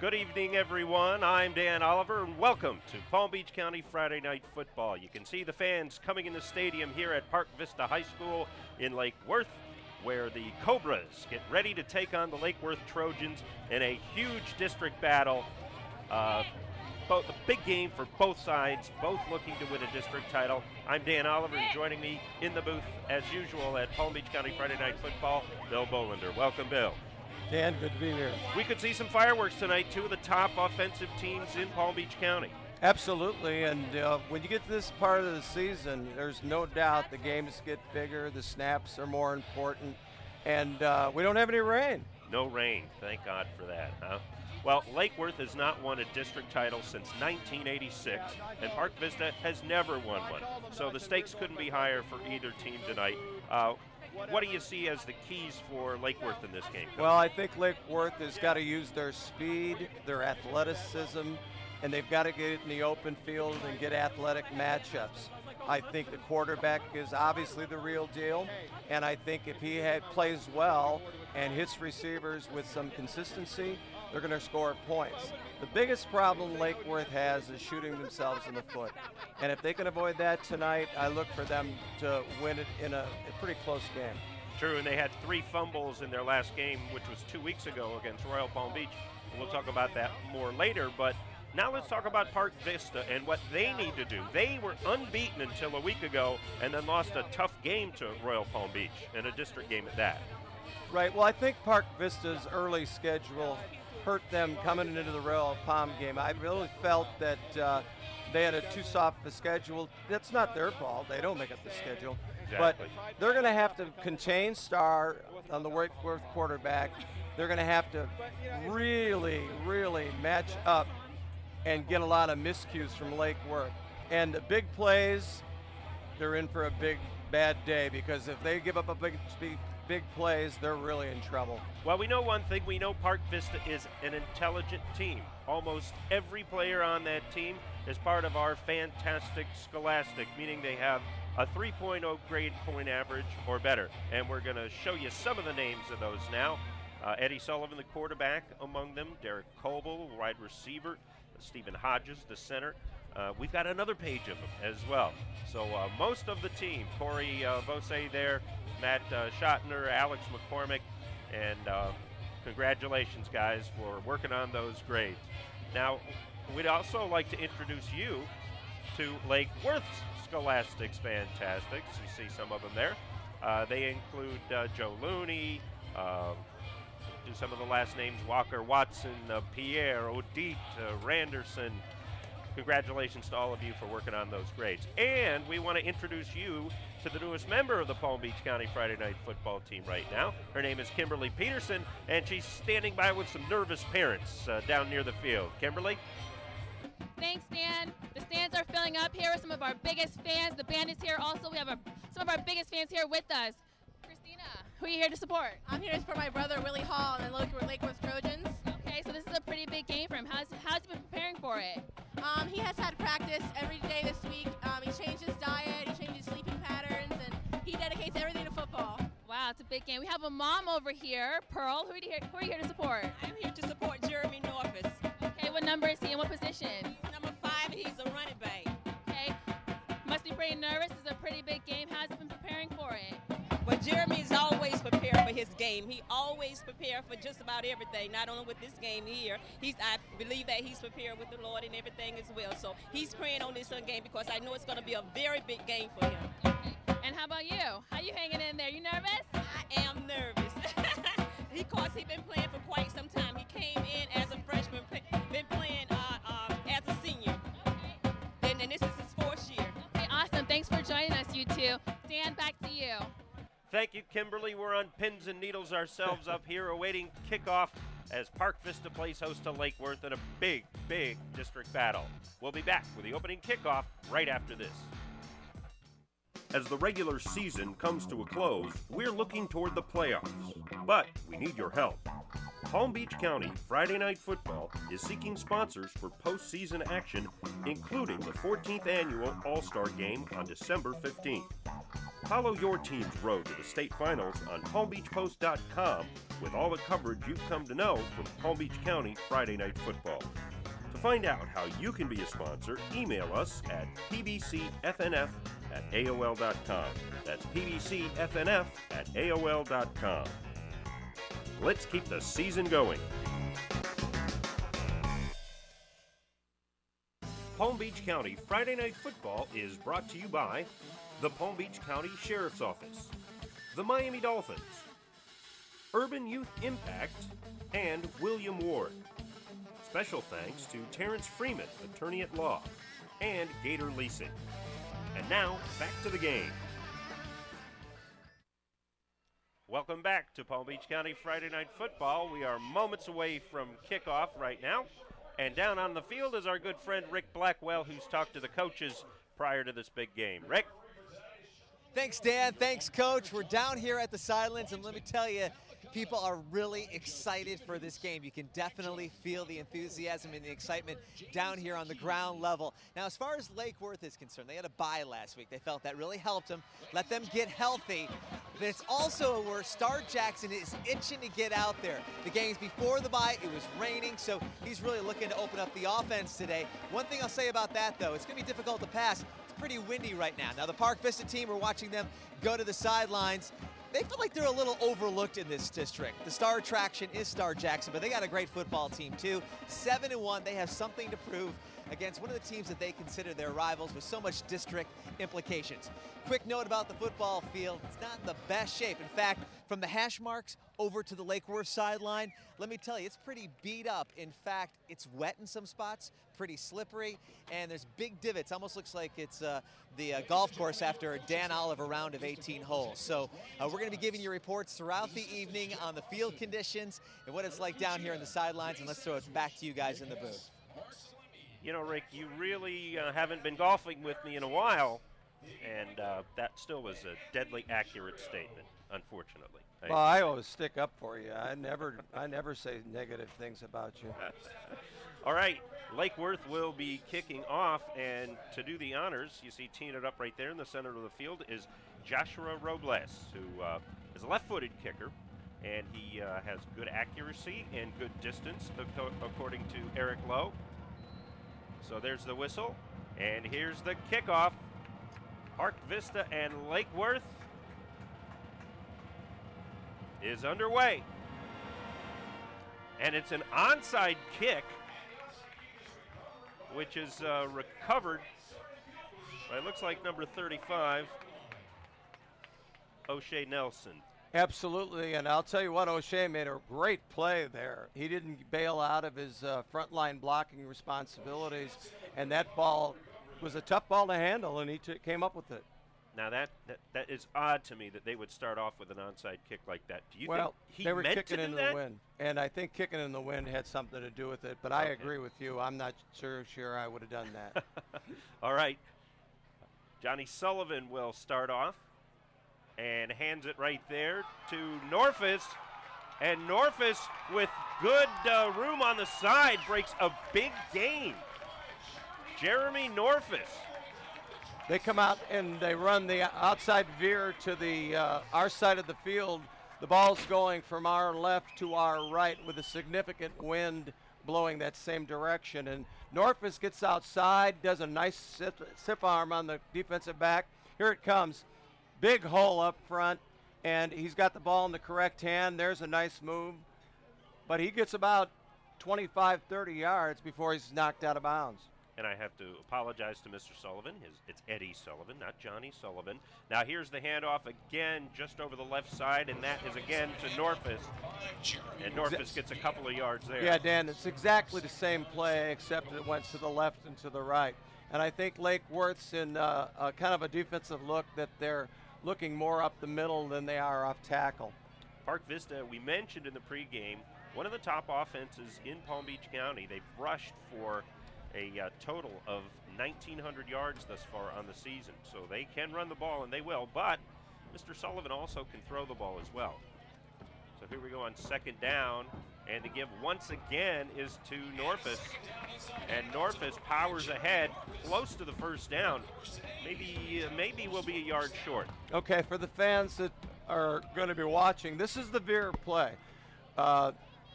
Good evening, everyone. I'm Dan Oliver, and welcome to Palm Beach County Friday Night Football. You can see the fans coming in the stadium here at Park Vista High School in Lake Worth, where the Cobras get ready to take on the Lake Worth Trojans in a huge district battle. Both a big game for both sides, both looking to win a district title. I'm Dan Oliver, and joining me in the booth, as usual, at Palm Beach County Friday Night Football, Bill Bolander. Welcome, Bill. Dan, good to be here. We could see some fireworks tonight, two of the top offensive teams in Palm Beach County. Absolutely, and when you get to this part of the season, there's no doubt the games get bigger, the snaps are more important, and we don't have any rain. No rain, thank God for that, huh? Well, Lake Worth has not won a district title since 1986, and Park Vista has never won one, so the stakes couldn't be higher for either team tonight. What do you see as the keys for Lake Worth in this game, Coach? Well, I think Lake Worth has got to use their speed, their athleticism, and they've got to get it in the open field and get athletic matchups. I think the quarterback is obviously the real deal, and I think if he plays well and hits receivers with some consistency, they're going to score points. The biggest problem Lake Worth has is shooting themselves in the foot. And if they can avoid that tonight, I look for them to win it in a pretty close game. True, and they had 3 fumbles in their last game, which was 2 weeks ago against Royal Palm Beach. And we'll talk about that more later, but now let's talk about Park Vista and what they need to do. They were unbeaten until a week ago and then lost a tough game to Royal Palm Beach, and a district game at that. Right, well, I think Park Vista's early schedule hurt them coming into the Royal Palm game. I really felt that they had a too soft a schedule. That's not their fault. They don't make up the schedule. Exactly. But they're going to have to contain Star on the Lake Worth quarterback. They're going to have to really, really match up and get a lot of miscues from Lake Worth. And the big plays, they're in for a big, bad day, because if they give up a big plays, they're really in trouble. Well, we know one thing. We know Park Vista is an intelligent team. Almost every player on that team is part of our fantastic scholastic, meaning they have a 3.0 grade point average or better. And we're going to show you some of the names of those now. Eddie Sullivan, the quarterback, among them. Derek Coble, wide receiver. Stephen Hodges, the center. We've got another page of them as well. So most of the team, Corey Vose there, Matt Schottner, Alex McCormick, and congratulations, guys, for working on those grades. Now, we'd also like to introduce you to Lake Worth's Scholastics Fantastics. You see some of them there. They include Joe Looney, do some of the last names, Walker Watson, Pierre, Odette, Randerson. Congratulations to all of you for working on those grades. And we want to introduce you to the newest member of the Palm Beach County Friday Night Football team right now. Her name is Kimberly Peterson, and she's standing by with some nervous parents down near the field. Kimberly? Thanks, Dan. The stands are filling up here with some of our biggest fans. The band is here also. We have some of our biggest fans here with us. Christina, who are you here to support? I'm here to support my brother, Willie Hall, and the Lake Worth Trojans. Okay, so this is a pretty big game for him. How's he been preparing for it? He has had practice every day this week. He changed his diet, he changed his sleeping patterns, and he dedicates everything to football. Wow, it's a big game. We have a mom over here, Pearl. Who are you here to support? I'm here to support Jeremy Norfus. Okay, what number is he and what position? He's number 5 and he's a running back. Okay, must be pretty nervous. It's a pretty big game. How's he been preparing for it? But Jeremy is always prepared for his game. He always prepared for just about everything, not only with this game here. I believe that he's prepared with the Lord and everything as well. So he's praying on this game because I know it's going to be a very big game for him. Okay. And how about you? How you hanging in there? You nervous? I am nervous. Because he's been playing for quite some time. He came in as a freshman, been playing as a senior. Okay. And this is his 4th year. Okay, awesome. Thanks for joining us, you two. Dan, back to you. Thank you, Kimberly. We're on pins and needles ourselves up here awaiting kickoff as Park Vista plays host to Lake Worth in a big, big district battle. We'll be back with the opening kickoff right after this. As the regular season comes to a close, we're looking toward the playoffs, but we need your help. Palm Beach County Friday Night Football is seeking sponsors for postseason action, including the 14th annual All-Star Game on December 15th. Follow your team's road to the state finals on PalmBeachPost.com with all the coverage you've come to know from Palm Beach County Friday Night Football. To find out how you can be a sponsor, email us at PBCFNF@AOL.com. That's PBCFNF@AOL.com. Let's keep the season going. Palm Beach County Friday Night Football is brought to you by the Palm Beach County Sheriff's Office, the Miami Dolphins, Urban Youth Impact, and William Ward. Special thanks to Terrence Freeman, attorney at law, and Gator Leasing. And now, back to the game. Welcome back to Palm Beach County Friday Night Football. We are moments away from kickoff right now. And down on the field is our good friend Rick Blackwell, who's talked to the coaches prior to this big game. Rick? Thanks, Dan. Thanks, Coach. We're down here at the sidelines, and let me tell you, people are really excited for this game. You can definitely feel the enthusiasm and the excitement down here on the ground level. Now, as far as Lake Worth is concerned, they had a bye last week. They felt that really helped them, let them get healthy. But it's also where Star Jackson is itching to get out there. The games before the bye, it was raining, so he's really looking to open up the offense today. One thing I'll say about that, though, it's going to be difficult to pass. It's pretty windy right now. Now, the Park Vista team, we're watching them go to the sidelines. They feel like they're a little overlooked in this district. The star attraction is Star Jackson, but they got a great football team too. 7-1, they have something to prove against one of the teams that they consider their rivals with so much district implications. Quick note about the football field, it's not in the best shape. In fact, from the hash marks over to the Lake Worth sideline, let me tell you, it's pretty beat up. In fact, it's wet in some spots, pretty slippery, and there's big divots. Almost looks like it's the golf course after a Dan Oliver round of 18 holes. So we're going to be giving you reports throughout the evening on the field conditions and what it's like down here in the sidelines, and let's throw it back to you guys in the booth. You know, Rick, you really haven't been golfing with me in a while, and that still was a deadly accurate statement, unfortunately. Well, I always stick up for you. I never say negative things about you. All right, Lake Worth will be kicking off, and to do the honors, you see teeing it up right there in the center of the field is Joshua Robles, who is a left-footed kicker, and he has good accuracy and good distance, according to Eric Lowe. So there's the whistle, and here's the kickoff. Park Vista and Lake Worth is underway. And it's an onside kick, which is recovered by, it looks like, number 35, O'Shea Nelson. Absolutely, and I'll tell you what, O'Shea made a great play there. He didn't bail out of his frontline blocking responsibilities, and that ball was a tough ball to handle, and he came up with it. Now that is odd to me that they would start off with an onside kick like that. Do you think he they were meant kicking to do in that? the wind, and I think kicking in the wind had something to do with it. But I agree with you. I'm not sure I would have done that. All right, Johnny Sullivan will start off and hands it right there to Norfus, and Norfus with good room on the side breaks a big gain. Jeremy Norfus. They come out and they run the outside veer to the our side of the field. The ball's going from our left to our right with a significant wind blowing that same direction. And Norfus gets outside, does a nice sip arm on the defensive back. Here it comes. Big hole up front, and he's got the ball in the correct hand. There's a nice move. But he gets about 25, 30 yards before he's knocked out of bounds. And I have to apologize to Mr. Sullivan. It's Eddie Sullivan, not Johnny Sullivan. Now here's the handoff again, just over the left side, and that is again to Norfus. And Norfus gets a couple of yards there. Yeah, Dan, it's exactly the same play, except it went to the left and to the right. And I think Lake Worth's in a kind of a defensive look that they're looking more up the middle than they are off tackle. Park Vista, we mentioned in the pregame, one of the top offenses in Palm Beach County. They've rushed for a total of 1,900 yards thus far on the season. So they can run the ball, and they will, but Mr. Sullivan also can throw the ball as well. So here we go on second down, and the give once again is to Norfus. And Norfus powers ahead, close to the first down. Maybe we'll be a yard short. Okay, for the fans that are going to be watching, this is the veer play.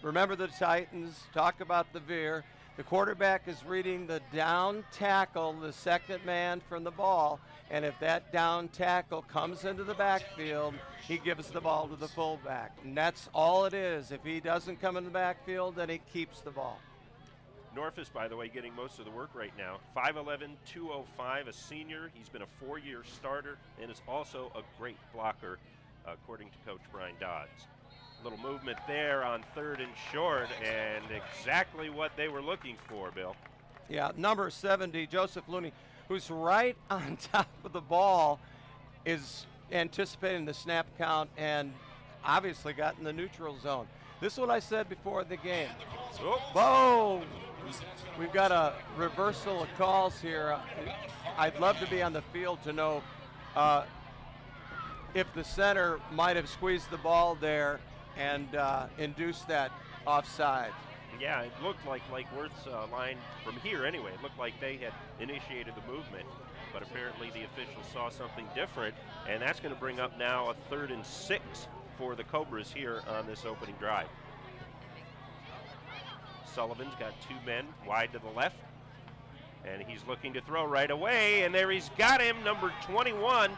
Remember the Titans, talk about the veer. The quarterback is reading the down tackle, the second man from the ball, and if that down tackle comes into the backfield, he gives the ball to the fullback. And that's all it is. If he doesn't come in the backfield, then he keeps the ball. Norfus, by the way, getting most of the work right now. 5'11", 205, a senior. He's been a 4-year starter and is also a great blocker, according to Coach Brian Dodds. Little movement there on 3rd and short, and exactly what they were looking for, Bill. Yeah, number 70, Joseph Looney, who's right on top of the ball, is anticipating the snap count and obviously got in the neutral zone. This is what I said before the game. Whoa! We've got a reversal of calls here. I'd love to be on the field to know if the center might have squeezed the ball there and induced that offside. Yeah, it looked like Lake Worth's line from here anyway. It looked like they had initiated the movement, but apparently the officials saw something different, and that's going to bring up now a 3rd and 6 for the Cobras here on this opening drive. Sullivan's got 2 men wide to the left, and he's looking to throw right away, and there he's got him, number 21,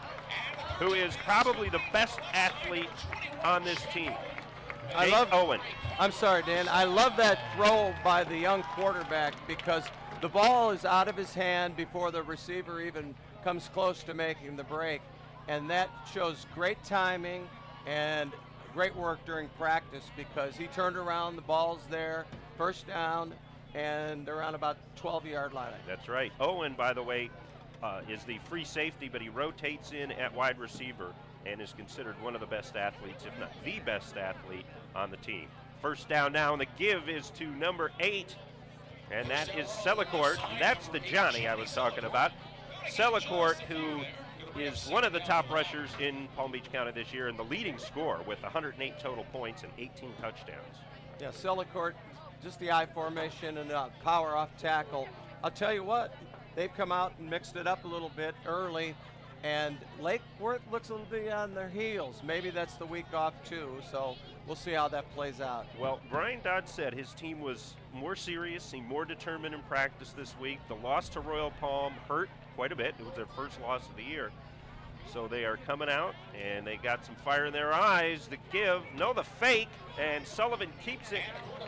who is probably the best athlete on this team. Owen. I'm sorry, Dan. I love that throw by the young quarterback because the ball is out of his hand before the receiver even comes close to making the break, and that shows great timing and great work during practice because he turned around, the ball's there, first down, and around about 12-yard line. That's right. Owen, by the way, is the free safety, but he rotates in at wide receiver and is considered one of the best athletes, if not the best athlete on the team. First down now, and the give is to number 8, and that is Selicourt. That's the Johnny I was talking about. Selicourt, who is one of the top rushers in Palm Beach County this year and the leading scorer with 108 total points and 18 touchdowns. Yeah, Selicourt, just the I formation and power off tackle. I'll tell you what, they've come out and mixed it up a little bit early, and Lake Worth looks a little bit on their heels. Maybe that's the week off too, so we'll see how that plays out. Well, Brian Dodd said his team was more serious, seemed more determined in practice this week. The loss to Royal Palm hurt quite a bit. It was their first loss of the year. So they are coming out, and they got some fire in their eyes. The give, no, the fake, and Sullivan keeps it,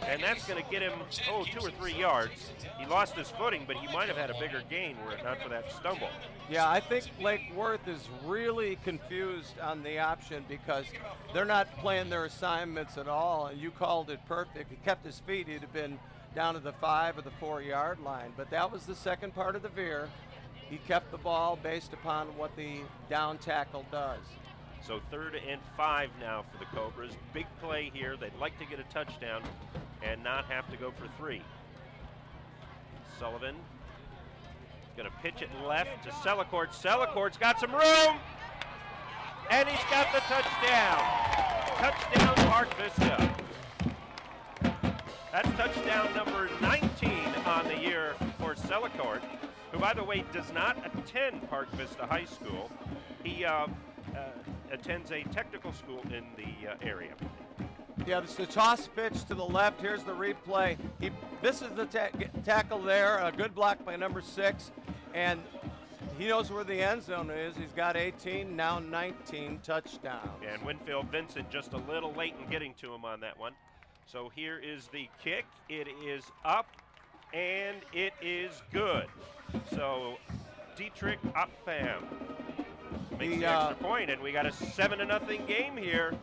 and that's going to get him, 2 or 3 yards. He lost his footing, but he might have had a bigger gain were it not for that stumble. Yeah, I think Lake Worth is really confused on the option because they're not playing their assignments at all, and you called it perfect. If he kept his feet, he'd have been down to the 5 or the 4-yard line, but that was the second part of the veer. He kept the ball based upon what the down tackle does. So 3rd and 5 now for the Cobras. Big play here. They'd like to get a touchdown and not have to go for 3. Sullivan going to pitch it left to Selicourt. Selicourt's got some room, and he's got the touchdown. Touchdown, Park Vista. That's touchdown number 19 on the year for Selicourt, who, by the way, does not attend Park Vista High School. He attends a technical school in the area. Yeah, this is the toss pitch to the left. Here's the replay. This is the tackle there. A good block by number 6. And he knows where the end zone is. He's got 18, now 19 touchdowns. And Winfield Vincent just a little late in getting to him on that one. So here is the kick. It is up, and it is good. So QtrA.avi makes the extra point, and we got a 7-0 game here.